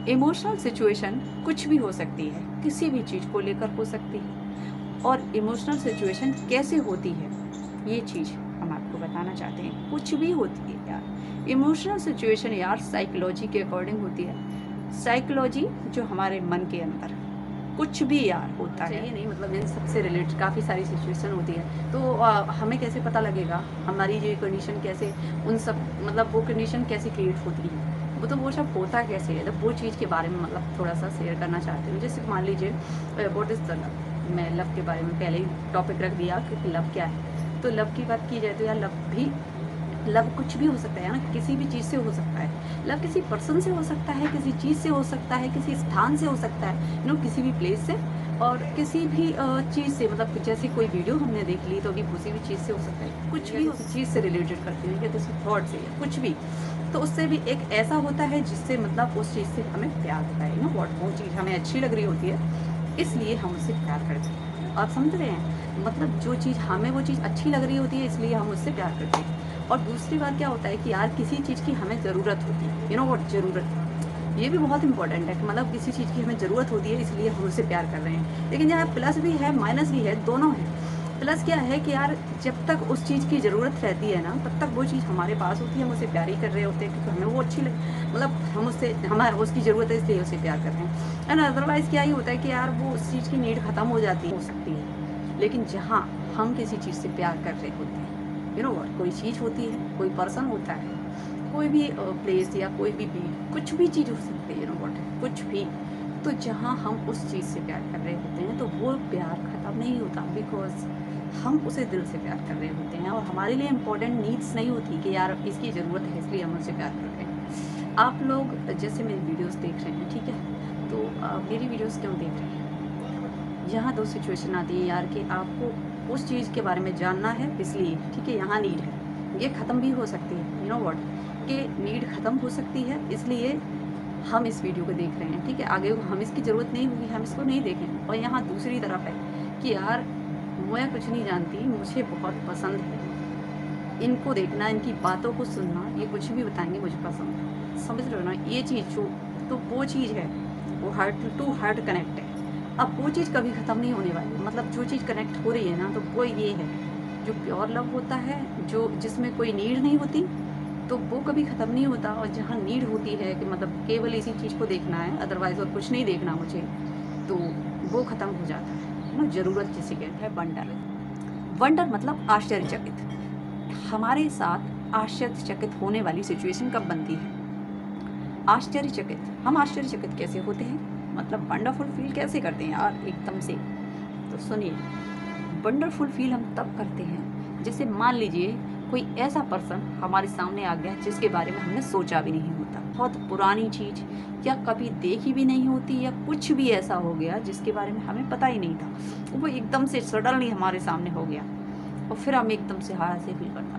Emotional situation कुछ भी हो सकती है, किसी भी चीज़ को लेकर हो सकती है। और इमोशनल सिचुएशन कैसे होती है, ये चीज़ हम आपको बताना चाहते हैं। कुछ भी होती है यार, इमोशनल सिचुएशन यार साइकोलॉजी के अकॉर्डिंग होती है। साइकोलॉजी जो हमारे मन के अंदर कुछ भी यार होता है, चाहिए नहीं, मतलब इन सबसे रिलेटेड काफ़ी सारी सिचुएशन होती है। तो हमें कैसे पता लगेगा हमारी ये कंडीशन कैसे, उन सब मतलब वो कंडीशन कैसे क्रिएट होती है, वो सब होता कैसे है, तो वो चीज़ के बारे में मतलब थोड़ा सा शेयर करना चाहती हूँ। जैसे मान लीजिए व्हाट इज़ द लव, मैं लव के बारे में पहले ही टॉपिक रख दिया कि लव क्या है। तो लव की बात की जाए तो यार लव कुछ भी हो सकता है ना, किसी भी चीज़ से हो सकता है। लव किसी पर्सन से हो सकता है, किसी चीज़ से हो सकता है, किसी स्थान से हो सकता है, किसी भी प्लेस से, और किसी भी चीज़ से, मतलब जैसे कोई वीडियो हमने देख ली तो अभी किसी भी चीज़ से हो सकता है, कुछ भी उस चीज़ से रिलेटेड करती है, या किसी थॉट से या कुछ भी। तो उससे भी एक ऐसा होता है जिससे मतलब उस चीज़ से हमें प्यार होता है, वो चीज़ हमें अच्छी लग रही होती है, इसलिए हम उससे प्यार करते हैं। आप समझ रहे हैं, मतलब जो चीज़ हमें वो चीज़ अच्छी लग रही होती है, इसलिए हम उससे प्यार करते हैं। और दूसरी बात क्या होता है कि यार किसी चीज़ की हमें ज़रूरत होती है, व्हाट, ज़रूरत, ये भी बहुत इंपॉर्टेंट है कि मतलब किसी चीज़ की हमें ज़रूरत होती है, इसलिए हम उससे प्यार कर रहे हैं। लेकिन यहाँ प्लस भी है माइनस भी है, दोनों है। प्लस क्या है कि यार जब तक उस चीज़ की ज़रूरत रहती है ना, तब तक वो चीज़ हमारे पास होती है, हम उसे प्यार ही कर रहे होते हैं, क्योंकि हमें वो अच्छी लग, मतलब हम उससे, हमारे उसकी ज़रूरत है इसलिए उसे प्यार कर रहे हैं। एंड अदरवाइज़ क्या ही होता है कि यार वो उस चीज़ की नीड ख़त्म हो जाती हो सकती है। लेकिन जहाँ हम किसी चीज़ से प्यार कर रहे होते हैं, व्हाट, कोई चीज़ होती है, कोई पर्सन होता है, कोई भी प्लेस या कोई भी बीट, कुछ भी चीज़ हो सकती है, व्हाट, कुछ भी। तो जहाँ हम उस चीज़ से प्यार कर रहे होते हैं, तो वो प्यार ख़त्म नहीं होता, बिकॉज़ हम उसे दिल से प्यार कर रहे होते हैं, और हमारे लिए इम्पोर्टेंट नीड्स नहीं होती कि यार इसकी ज़रूरत है इसलिए हम उससे प्यार कर रहे हैं। आप लोग जैसे मेरी वीडियोस देख रहे हैं, ठीक है, तो मेरी वीडियोस क्यों देख रहे हैं? यहाँ दो सिचुएशन आती है यार कि आपको उस चीज़ के बारे में जानना है, इसलिए ठीक है, यहाँ नीड है, ये ख़त्म भी हो सकती है, व्हाट, कि नीड ख़त्म हो सकती है, इसलिए हम इस वीडियो को देख रहे हैं, ठीक है। आगे हम इसकी ज़रूरत नहीं होगी, हम इसको नहीं देखें। और यहाँ दूसरी तरफ है कि यार मैं कुछ नहीं जानती, मुझे बहुत पसंद है इनको देखना, इनकी बातों को सुनना, ये कुछ भी बताएंगे मुझे पसंद है, समझ रहे हो ना, ये चीज़ जो, तो वो चीज़ है, वो हार्ट टू हार्ट कनेक्ट है। अब वो चीज़ कभी ख़त्म नहीं होने वाली, मतलब जो चीज़ कनेक्ट हो रही है ना, तो वो ये है, जो प्योर लव होता है, जो जिसमें कोई नीड नहीं होती, तो वो कभी ख़त्म नहीं होता। और जहाँ नीड होती है कि मतलब केवल इसी चीज़ को देखना है, अदरवाइज़ और कुछ नहीं देखना मुझे, तो वो ख़त्म हो जाता है ना। ज़रूरत जिसे कहते हैं वंडर, वंडर मतलब आश्चर्यचकित। हमारे साथ आश्चर्यचकित होने वाली सिचुएशन कब बनती है? आश्चर्यचकित, हम आश्चर्यचकित कैसे होते हैं, मतलब वंडरफुल फील कैसे करते हैं यार एकदम से? तो सुनिए, वंडरफुल फील हम तब करते हैं जैसे मान लीजिए कोई ऐसा पर्सन हमारे सामने आ गया जिसके बारे में हमने सोचा भी नहीं होता, बहुत पुरानी चीज़ या कभी देखी भी नहीं होती, या कुछ भी ऐसा हो गया जिसके बारे में हमें पता ही नहीं था, वो एकदम से सडनली हमारे सामने हो गया, और फिर हम एकदम से हाँ ऐसे फील करता,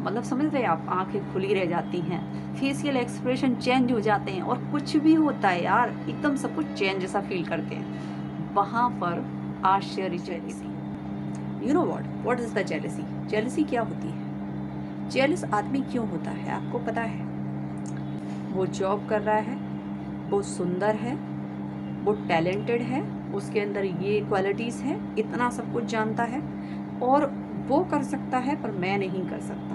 मतलब समझ रहे हैं आप, आंखें खुली रह जाती हैं, फेशियल एक्सप्रेशन चेंज हो जाते हैं, और कुछ भी होता है यार एकदम सब कुछ चेंज जैसा फील करते हैं। वहाँ पर आश्चर्य, jealousy, what is the jealousy, jealousy क्या होती है? जेलस आदमी क्यों होता है आपको पता है? वो जॉब कर रहा है, वो सुंदर है, वो टैलेंटेड है, उसके अंदर ये क्वालिटीज़ हैं, इतना सब कुछ जानता है, और वो कर सकता है पर मैं नहीं कर सकता।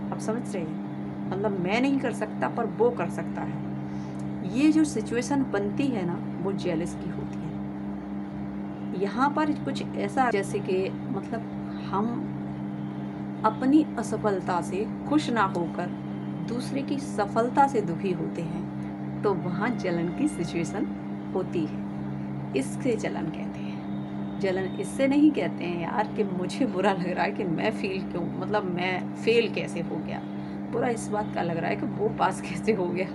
आप समझ रहे हैं, मतलब मैं नहीं कर सकता पर वो कर सकता है। ये जो सिचुएशन बनती है ना, वो जेलस की होती है। यहाँ पर कुछ ऐसा जैसे कि मतलब हम अपनी असफलता से खुश ना होकर दूसरे की सफलता से दुखी होते हैं, तो वहाँ जलन की सिचुएशन होती है। इससे जलन कहते हैं। जलन इससे नहीं कहते हैं यार कि मुझे बुरा लग रहा है कि मैं फील क्यों, मतलब मैं फेल कैसे हो गया, बुरा इस बात का लग रहा है कि वो पास कैसे हो गया।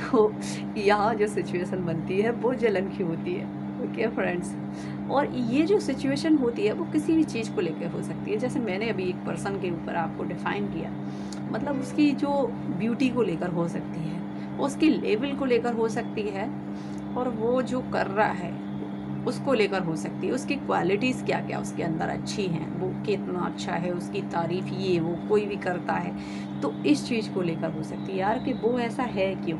तो यहाँ जो सिचुएशन बनती है वो जलन की होती है। ओके फ्रेंड्स, और ये जो सिचुएशन होती है वो किसी भी चीज़ को लेकर हो सकती है। जैसे मैंने अभी एक पर्सन के ऊपर आपको डिफाइन किया, मतलब उसकी जो ब्यूटी को लेकर हो सकती है, उसकी लेवल को लेकर हो सकती है, और वो जो कर रहा है उसको लेकर हो सकती है, उसकी क्वालिटीज़ क्या क्या उसके अंदर अच्छी हैं, वो कितना अच्छा है, उसकी तारीफ़ ये वो कोई भी करता है, तो इस चीज़ को लेकर हो सकती है यार कि वो ऐसा है क्यों,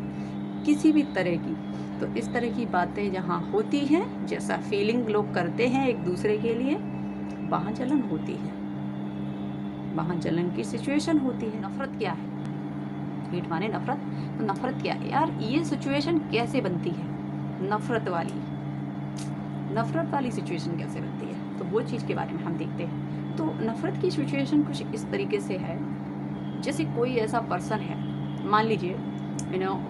किसी भी तरह की। तो इस तरह की बातें जहाँ होती हैं, जैसा फीलिंग लोग करते हैं एक दूसरे के लिए, वहाँ जलन होती है, वहाँ जलन की सिचुएशन होती है। नफरत क्या है? हेट माने नफरत। तो नफरत क्या है यार? ये सिचुएशन कैसे बनती है? नफरत वाली सिचुएशन कैसे बनती है? तो वो चीज़ के बारे में हम देखते हैं। तो नफरत की सिचुएशन कुछ इस तरीके से है, जैसे कोई ऐसा पर्सन है, मान लीजिए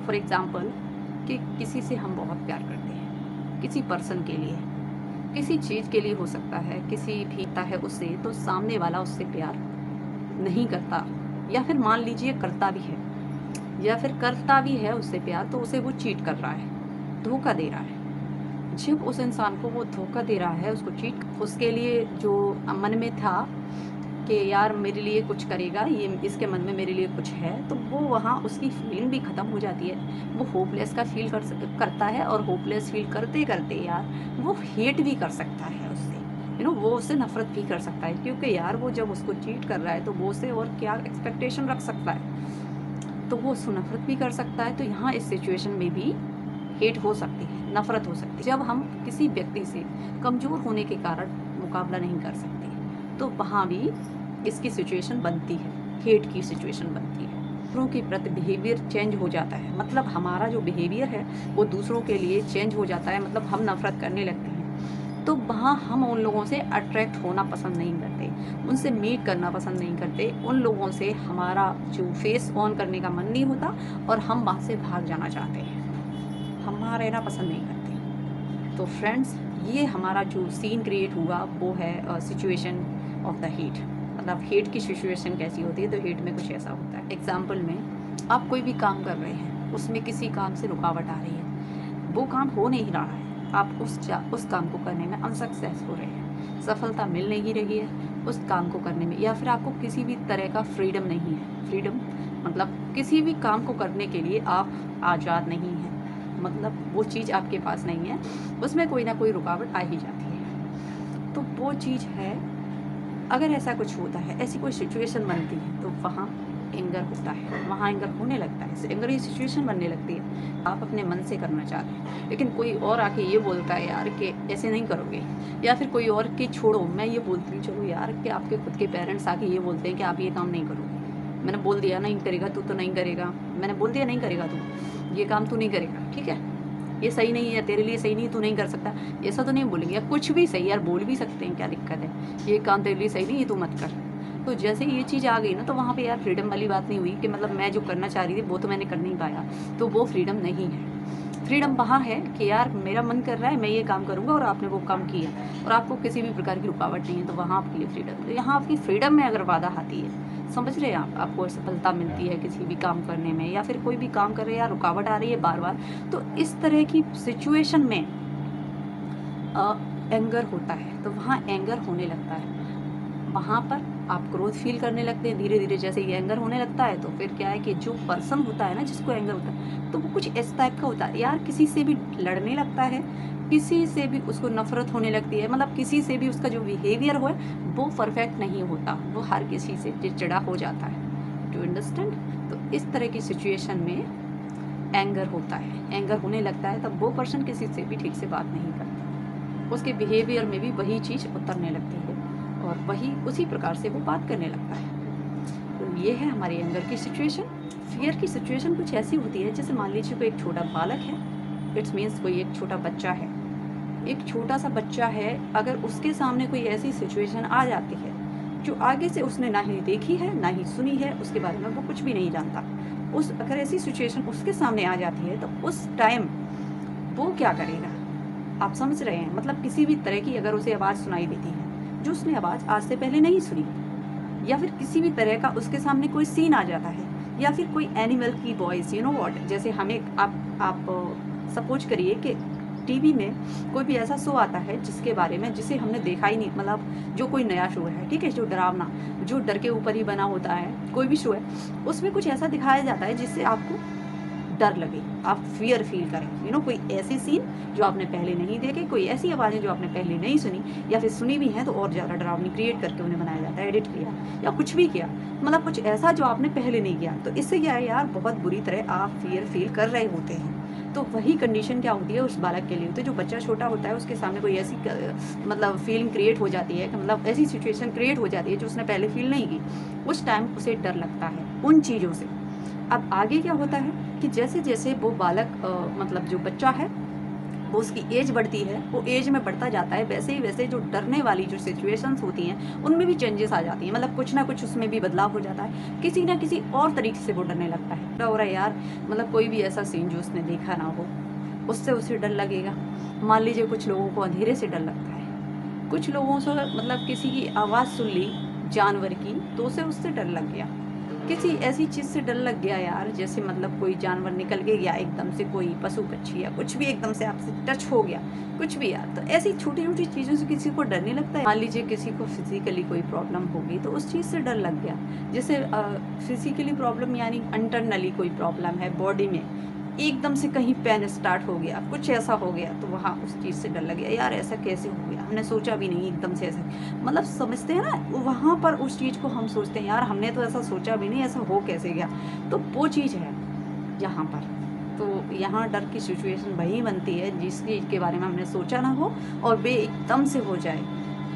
फॉर एग्जाम्पल कि किसी से हम बहुत प्यार करते हैं, किसी पर्सन के लिए, किसी चीज़ के लिए हो सकता है, किसी भीगता है उससे, तो सामने वाला उससे प्यार नहीं करता, या फिर मान लीजिए करता भी है, या फिर करता भी है उससे प्यार, तो उसे वो चीट कर रहा है, धोखा दे रहा है। जब उस इंसान को वो धोखा दे रहा है, उसको चीट, उसके लिए जो मन में था कि यार मेरे लिए कुछ करेगा, ये इसके मन में मेरे लिए कुछ है, तो वो वहाँ उसकी फीलिंग भी ख़त्म हो जाती है। वो होपलेस का फील करता है, और होपलेस फील करते करते यार वो हेट भी कर सकता है उससे, वो उससे नफरत भी कर सकता है, क्योंकि यार वो जब उसको चीट कर रहा है तो वो उससे और क्या एक्सपेक्टेशन रख सकता है, तो वो उसको नफरत भी कर सकता है। तो यहाँ इस सिचुएशन में भी हेट हो सकती है, नफरत हो सकती है, जब हम किसी व्यक्ति से कमज़ोर होने के कारण मुकाबला नहीं कर सकते, तो वहाँ भी इसकी सिचुएशन बनती है, हेट की सिचुएशन बनती है। दूसरों के प्रति बिहेवियर चेंज हो जाता है, मतलब हमारा जो बिहेवियर है वो दूसरों के लिए चेंज हो जाता है, मतलब हम नफरत करने लगते हैं। तो वहाँ हम उन लोगों से अट्रैक्ट होना पसंद नहीं करते, उनसे मीट करना पसंद नहीं करते, उन लोगों से हमारा जो फेस ऑन करने का मन नहीं होता, और हम वहाँ से भाग जाना चाहते हैं, हम वहाँ रहना पसंद नहीं करते। तो फ्रेंड्स, ये हमारा जो सीन क्रिएट हुआ वो है सिचुएशन ऑफ द हेट। मतलब हेट की सिचुएशन कैसी होती है? तो हेट में कुछ ऐसा होता है, एग्जाम्पल में आप कोई भी काम कर रहे हैं, उसमें किसी काम से रुकावट आ रही है, वो काम हो नहीं रहा है, आप उस काम को करने में अनसक्सेस हो रहे हैं, सफलता मिल नहीं रही है उस काम को करने में, या फिर आपको किसी भी तरह का फ्रीडम नहीं है। फ्रीडम मतलब किसी भी काम को करने के लिए आप आज़ाद नहीं हैं, मतलब वो चीज़ आपके पास नहीं है, उसमें कोई ना कोई रुकावट आ ही जाती है। तो वो चीज़ है, अगर ऐसा कुछ होता है, ऐसी कोई सिचुएशन बनती है, तो वहाँ एंगर होता है, वहाँ एंगर होने लगता है, एंगर की सिचुएशन बनने लगती है। आप अपने मन से करना चाहते हैं, लेकिन कोई और आके ये बोलता है यार कि ऐसे नहीं करोगे, या फिर कोई और कि छोड़ो, मैं ये बोलती हूँ चलो यार, कि आपके खुद के पेरेंट्स आके ये बोलते हैं कि आप ये काम नहीं करोगे, मैंने बोल दिया नहीं करेगा तू, तो नहीं करेगा, मैंने बोल दिया नहीं करेगा तू, ये काम तू नहीं करेगा, ठीक है, ये सही नहीं है, तेरे लिए सही नहीं, तू नहीं कर सकता, ऐसा तो नहीं बोलेंगे, या कुछ भी सही यार बोल भी सकते हैं, क्या दिक्कत है, ये काम तेरे लिए सही नहीं है, तू मत कर। तो जैसे ये चीज़ आ गई ना, तो वहाँ पे यार फ्रीडम वाली बात नहीं हुई, कि मतलब मैं जो करना चाह रही थी वो तो मैंने कर नहीं पाया, तो वो फ्रीडम नहीं है। फ्रीडम वहाँ है कि यार मेरा मन कर रहा है, मैं ये काम करूँगा, और आपने वो काम किया, और आपको किसी भी प्रकार की रुकावट नहीं है, तो वहाँ आपके लिए फ्रीडम। तो यहाँ आपकी फ्रीडम में अगर बाधा आती है, समझ रहे हैं आप, आपको सफलता मिलती है किसी भी काम करने में, या फिर कोई भी काम कर रहे हैं, या रुकावट आ रही है बार बार, तो इस तरह की सिचुएशन में एंगर होता है, तो वहाँ एंगर होने लगता है, वहाँ पर आप क्रोध फील करने लगते हैं धीरे धीरे। जैसे ये एंगर होने लगता है, तो फिर क्या है कि जो पर्सन होता है ना, जिसको एंगर होता है, तो वो कुछ इस टाइप का होता है यार, किसी से भी लड़ने लगता है, किसी से भी उसको नफरत होने लगती है, मतलब किसी से भी उसका जो बिहेवियर हो वो परफेक्ट नहीं होता, वो हर किसी से चिड़चिड़ा हो जाता है। To understand? तो इस तरह की सिचुएशन में एंगर होता है, एंगर होने लगता है, तब वो पर्सन किसी से भी ठीक से बात नहीं करता, उसके बिहेवियर में भी वही चीज़ उतरने लगती है, और वही उसी प्रकार से वो बात करने लगता है। तो ये है हमारी एंगर की सिचुएशन। फियर की सिचुएशन कुछ ऐसी होती है, जैसे मान लीजिए कोई एक छोटा बालक है, इट्स मीन्स कोई एक छोटा बच्चा है, एक छोटा सा बच्चा है, अगर उसके सामने कोई ऐसी सिचुएशन आ जाती है जो आगे से उसने ना ही देखी है ना ही सुनी है, उसके बारे में वो कुछ भी नहीं जानता, अगर ऐसी सिचुएशन उसके सामने आ जाती है, तो उस टाइम वो क्या करेगा? आप समझ रहे हैं? मतलब किसी भी तरह की अगर उसे आवाज़ सुनाई देती है जो उसने आवाज़ आज से पहले नहीं सुनी, या फिर किसी भी तरह का उसके सामने कोई सीन आ जाता है, या फिर कोई एनिमल की वॉइस, यू नो व्हाट, जैसे हमें आप सपोज करिए कि टीवी में कोई भी ऐसा शो आता है जिसके बारे में, जिसे हमने देखा ही नहीं, मतलब जो कोई नया शो है, ठीक है, जो डरावना, जो डर के ऊपर ही बना होता है, कोई भी शो है, उसमें कुछ ऐसा दिखाया जाता है जिससे आपको डर लगे, आप फियर फील करें, कोई ऐसी सीन जो आपने पहले नहीं देखे, कोई ऐसी आवाज़ें जो आपने पहले नहीं सुनी, या फिर सुनी भी हैं तो और ज़्यादा डरावनी क्रिएट करके उन्हें बनाया जाता है, एडिट किया या कुछ भी किया, मतलब कुछ ऐसा जो आपने पहले नहीं किया। तो इससे क्या है यार, बहुत बुरी तरह आप फियर फील कर रहे होते हैं, तो वही कंडीशन क्या होती है उस बालक के लिए, तो जो बच्चा छोटा होता है उसके सामने कोई ऐसी मतलब फीलिंग क्रिएट हो जाती है कि मतलब ऐसी सिचुएशन क्रिएट हो जाती है जो उसने पहले फील नहीं की, उस टाइम उसे डर लगता है उन चीज़ों से। अब आगे क्या होता है कि जैसे जैसे वो बालक मतलब जो बच्चा है वो उसकी एज बढ़ती है, वो एज में बढ़ता जाता है, वैसे ही वैसे जो डरने वाली जो सिचुएशंस होती हैं उनमें भी चेंजेस आ जाती हैं, मतलब कुछ ना कुछ उसमें भी बदलाव हो जाता है, किसी ना किसी और तरीके से वो डरने लगता है। क्या हो रहा है यार, मतलब कोई भी ऐसा सीन जो उसने देखा ना हो उससे उसे डर लगेगा। मान लीजिए कुछ लोगों को अंधेरे से डर लगता है, कुछ लोगों से मतलब किसी की आवाज़ सुन ली जानवर की तो उसे उससे डर लग गया, किसी ऐसी चीज़ से डर लग गया यार, जैसे मतलब कोई जानवर निकल के गया एकदम से, कोई पशु पक्षी या कुछ भी एकदम से आपसे टच हो गया, कुछ भी यार, तो ऐसी छोटी छोटी चीज़ों से किसी को डर नहीं लगता है। मान लीजिए किसी को फिजिकली कोई प्रॉब्लम होगी तो उस चीज़ से डर लग गया, जैसे फिजिकली प्रॉब्लम यानी इंटरनली कोई प्रॉब्लम है बॉडी में, एकदम से कहीं पेन स्टार्ट हो गया, कुछ ऐसा हो गया तो वहाँ उस चीज़ से डर लग गया, यार ऐसा कैसे हो गया, हमने सोचा भी नहीं एकदम से ऐसा, मतलब समझते हैं ना, वहाँ पर उस चीज़ को हम सोचते हैं यार हमने तो ऐसा सोचा भी नहीं, ऐसा हो कैसे गया, तो वो चीज़ है यहाँ पर। तो यहाँ डर की सिचुएशन वही बनती है जिस चीज़ के बारे में हमने सोचा ना हो और वे एकदम से हो जाए,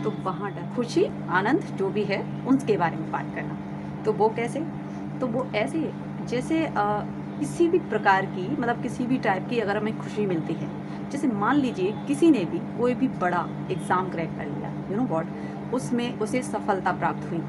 तो वहाँ डर, खुशी, आनंद जो भी है उसके बारे में बात करना। तो वो कैसे, तो वो ऐसे जैसे किसी भी प्रकार की मतलब किसी भी टाइप की अगर हमें खुशी मिलती है, जैसे मान लीजिए किसी ने भी कोई भी बड़ा एग्ज़ाम क्रैक कर लिया, यू नो व्हाट, उसमें उसे सफलता प्राप्त हुई,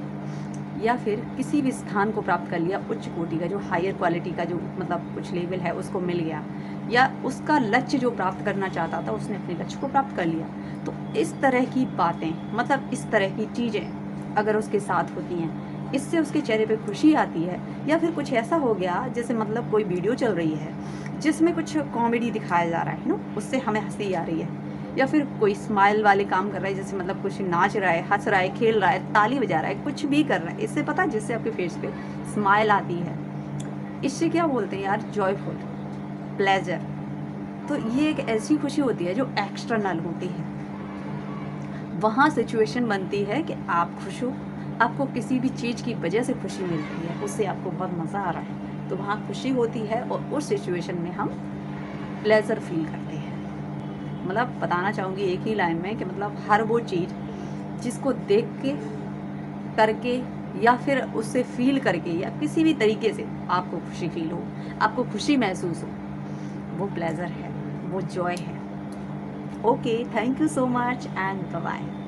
या फिर किसी भी स्थान को प्राप्त कर लिया, उच्च कोटि का जो हायर क्वालिटी का जो मतलब कुछ लेवल है उसको मिल गया, या उसका लक्ष्य जो प्राप्त करना चाहता था उसने अपने लक्ष्य को प्राप्त कर लिया, तो इस तरह की बातें मतलब इस तरह की चीज़ें अगर उसके साथ होती हैं, इससे उसके चेहरे पे खुशी आती है। या फिर कुछ ऐसा हो गया जैसे मतलब कोई वीडियो चल रही है जिसमें कुछ कॉमेडी दिखाया जा रहा है ना, उससे हमें हंसी आ रही है, या फिर कोई स्माइल वाले काम कर रहा है, जैसे मतलब कुछ नाच रहा है, हंस रहा है, खेल रहा है, ताली बजा रहा है, कुछ भी कर रहा है, इससे पता है जिससे आपके फेस पे स्माइल आती है, इससे क्या बोलते हैं यार, जॉयफुल, प्लेजर। तो ये एक ऐसी खुशी होती है जो एक्सटर्नल होती है, वहाँ सिचुएशन बनती है कि आप खुश हो, आपको किसी भी चीज़ की वजह से खुशी मिल रही है, उससे आपको बहुत मज़ा आ रहा है, तो वहाँ खुशी होती है और उस सिचुएशन में हम प्लेजर फील करते हैं। मतलब बताना चाहूँगी एक ही लाइन में कि मतलब हर वो चीज़ जिसको देख के, करके, या फिर उससे फील करके या किसी भी तरीके से आपको खुशी फील हो, आपको खुशी महसूस हो, वो प्लेजर है, वो जॉय है। Okay, thank you so much and bye bye.